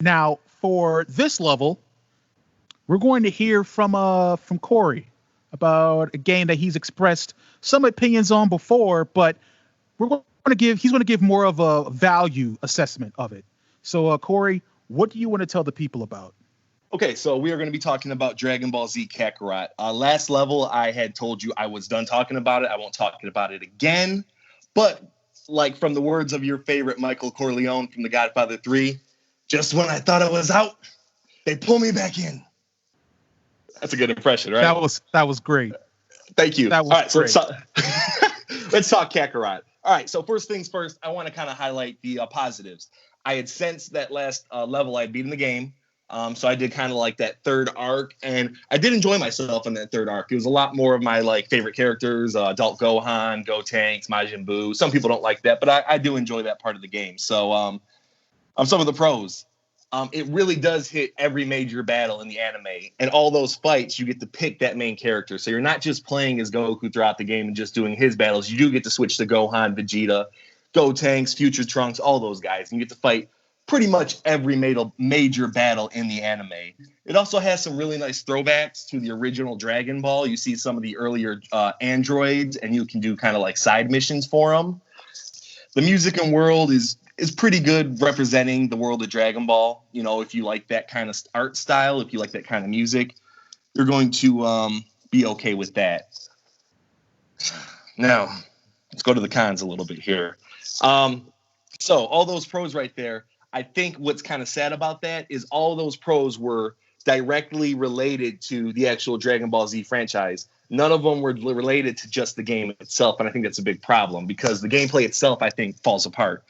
Now, for this level, we're going to hear from Cory about a game that he's expressed some opinions on before, but he's going to give more of a value assessment of it. So, Cory, what do you want to tell the people about? Okay, so we are going to be talking about Dragon Ball Z Kakarot. Last level, I had told you I was done talking about it. I won't talk about it again. But like from the words of your favorite Michael Corleone from The Godfather 3, just when I thought I was out, they pull me back in. That's a good impression, right? That was great. Thank you. That was All right, great. So let's talk Kakarot. All right, so first things first, I want to kind of highlight the positives. I had sensed that last level I'd beaten the game. So I did kind of like that third arc, and I did enjoy myself in that third arc. It was a lot more of my like favorite characters, Adult Gohan, Gotenks, Majin Buu. Some people don't like that, but I do enjoy that part of the game. So some of the pros. It really does hit every major battle in the anime, and all those fights, you get to pick that main character. So you're not just playing as Goku throughout the game and just doing his battles. You do get to switch to Gohan, Vegeta, Gotenks, Future Trunks, all those guys, and you get to fight pretty much every major battle in the anime. It also has some really nice throwbacks to the original Dragon Ball. You see some of the earlier androids, and you can do kind of like side missions for them. The music and world is pretty good, representing the world of Dragon Ball. You know, if you like that kind of art style, if you like that kind of music, you're going to be okay with that. Now, let's go to the cons a little bit here. So all those pros right there, I think what's kind of sad about that is all those pros were directly related to the actual Dragon Ball Z franchise. None of them were related to just the game itself, and I think that's a big problem because the gameplay itself, I think, falls apart.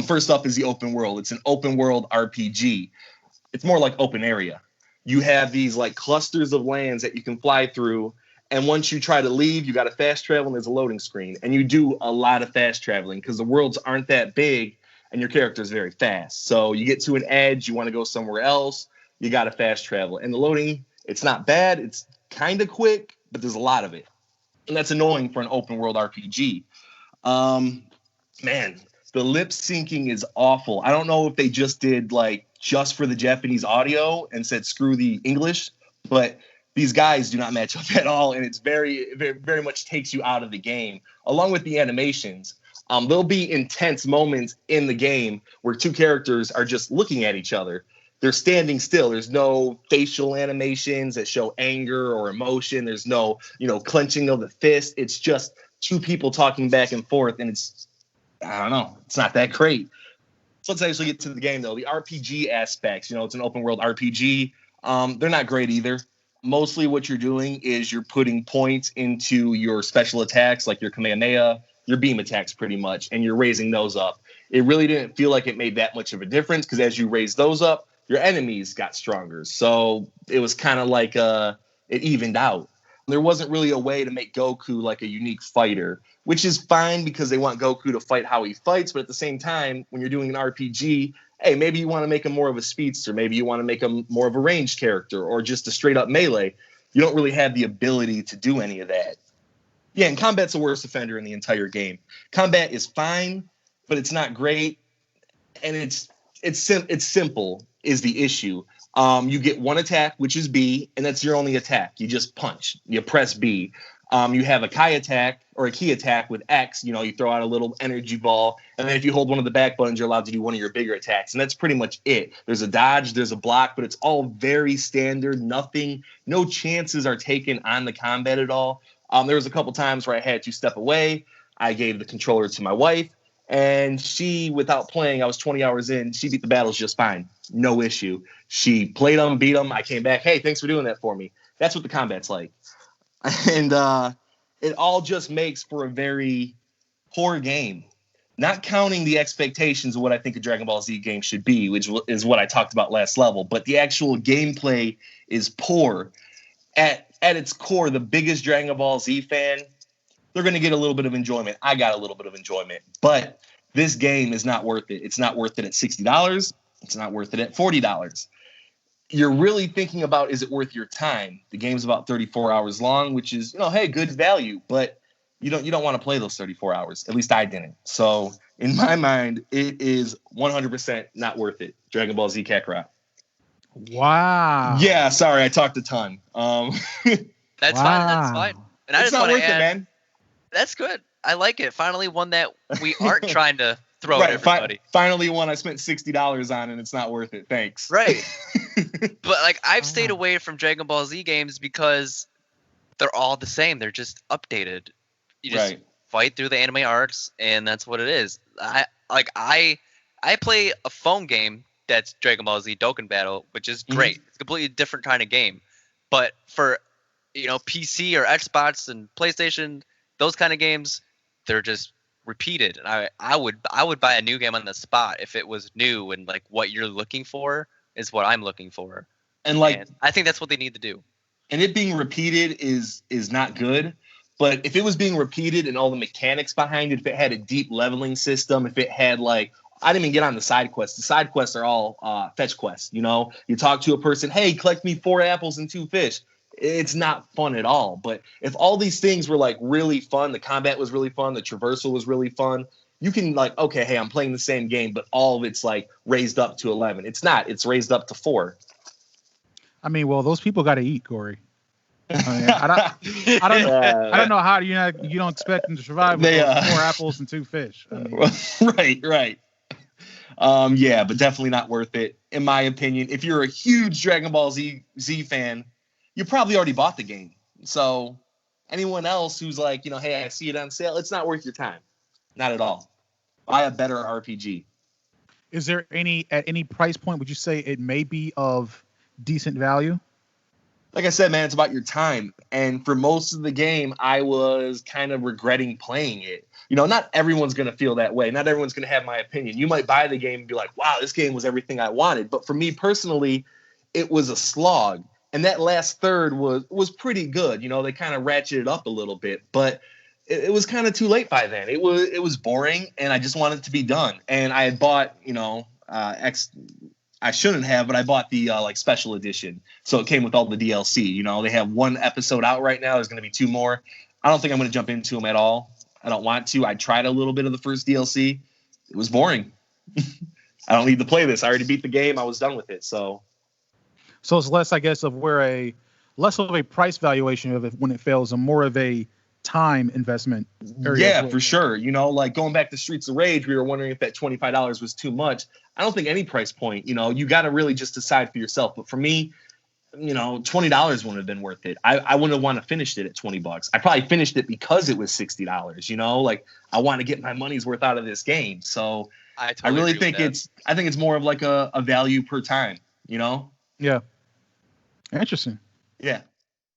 First off is the open world. It's an open world RPG. It's more like open area. You have these like clusters of lands that you can fly through, and once you try to leave, you got to fast travel, and there's a loading screen. And you do a lot of fast traveling because the worlds aren't that big, and your character is very fast. So you get to an edge, you want to go somewhere else, you got to fast travel. And the loading, it's not bad. It's kind of quick, but there's a lot of it. And that's annoying for an open world RPG. Man, the lip syncing is awful. I don't know if they just did like just for the Japanese audio and said screw the English, but these guys do not match up at all. And it's very, very, very much takes you out of the game, along with the animations. There'll be intense moments in the game where two characters are just looking at each other. They're standing still. There's no facial animations that show anger or emotion. There's no, clenching of the fist. It's just two people talking back and forth. And I don't know, it's not that great. So let's actually get to the game, though. The RPG aspects, it's an open world RPG. They're not great either. Mostly what you're doing is you're putting points into your special attacks, like your Kamehameha, your beam attacks pretty much, and you're raising those up. It really didn't feel like it made that much of a difference because as you raise those up, your enemies got stronger. So it was kind of like it evened out. There wasn't really a way to make Goku like a unique fighter, which is fine because they want Goku to fight how he fights. But at the same time, when you're doing an RPG, hey, maybe you want to make him more of a speedster. Maybe you want to make him more of a ranged character or just a straight up melee. You don't really have the ability to do any of that. Yeah, and combat's the worst offender in the entire game. Combat is fine, but it's not great, and it's simple is the issue. You get one attack, which is B, and that's your only attack. You just punch. You press B. You have a Kai attack or a key attack with X. You throw out a little energy ball, and then if you hold one of the back buttons, you're allowed to do one of your bigger attacks, and that's pretty much it. There's a dodge, there's a block, but it's all very standard. No chances are taken on the combat at all. There was a couple times where I had to step away. I gave the controller to my wife, and she, without playing, I was 20 hours in, she beat the battles just fine. No issue. She played them, beat them. I came back. Hey, thanks for doing that for me. That's what the combat's like. And it all just makes for a very poor game. Not counting the expectations of what I think a Dragon Ball Z game should be, which is what I talked about last level. But the actual gameplay is poor. At its core, the biggest Dragon Ball Z fan, they're going to get a little bit of enjoyment. I got a little bit of enjoyment. But this game is not worth it. It's not worth it at $60. It's not worth it at $40. You're really thinking about, is it worth your time? The game's about 34 hours long, which is, hey, good value. But you don't want to play those 34 hours. At least I didn't. So in my mind, it is 100% not worth it. Dragon Ball Z Kakarot. Wow. Yeah, sorry, I talked a ton. That's fine. That's fine. And I it's just not want worth to add, it, man. That's good. I like it. Finally, one that we aren't trying to throw Right, at everybody. Finally, one I spent $60 on, and it's not worth it. Thanks. Right. But like, I've stayed away from Dragon Ball Z games because they're all the same. They're just updated. You just fight through the anime arcs, and that's what it is. I play a phone game that's Dragon Ball Z Dokkan Battle, which is great. It's a completely different kind of game. But for PC or Xbox and PlayStation, those kind of games, they're just repeated. And I would buy a new game on the spot if it was new and like what you're looking for is what I'm looking for. And I think that's what they need to do. And it being repeated is not good. But if it was being repeated and all the mechanics behind it, if it had a deep leveling system, if it had I didn't even get on the side quests. The side quests are all fetch quests. You talk to a person, hey, collect me 4 apples and 2 fish. It's not fun at all. But if all these things were really fun, the combat was really fun, the traversal was really fun, you can okay, hey, I'm playing the same game, but all of it's raised up to 11. It's not. It's raised up to 4. I mean, well, those people got to eat, Cory. I don't know how you don't expect them to survive with 4 apples and 2 fish. I mean. Right. Yeah, but definitely not worth it, in my opinion. If you're a huge Dragon Ball Z fan, you probably already bought the game. So anyone else who's hey, I see it on sale, it's not worth your time. Not at all. Buy a better RPG. Is there at any price point would you say it may be of decent value? Like I said, man, it's about your time. And for most of the game, I was kind of regretting playing it. Not everyone's going to feel that way. Not everyone's going to have my opinion. You might buy the game and be like, wow, this game was everything I wanted. But for me personally, it was a slog. And that last third was pretty good. They kind of ratcheted up a little bit. But it was kind of too late by then. It was boring, and I just wanted it to be done. And I had bought, I shouldn't have, but I bought the special edition. So it came with all the DLC. They have 1 episode out right now. There's going to be 2 more. I don't think I'm going to jump into them at all. I don't want to. I tried a little bit of the first DLC. It was boring. I don't need to play this. I already beat the game. I was done with it. So it's less, I guess, less of a price valuation of it when it fails, and more of a time investment area. Yeah, for sure. Going back to Streets of Rage, we were wondering if that $25 was too much. I don't think any price point, you got to really just decide for yourself. But for me, $20 wouldn't have been worth it. I wouldn't have wanted to finish it at $20. I probably finished it because it was $60. I want to get my money's worth out of this game. So I really think it's more of a value per time, Yeah. Interesting. Yeah.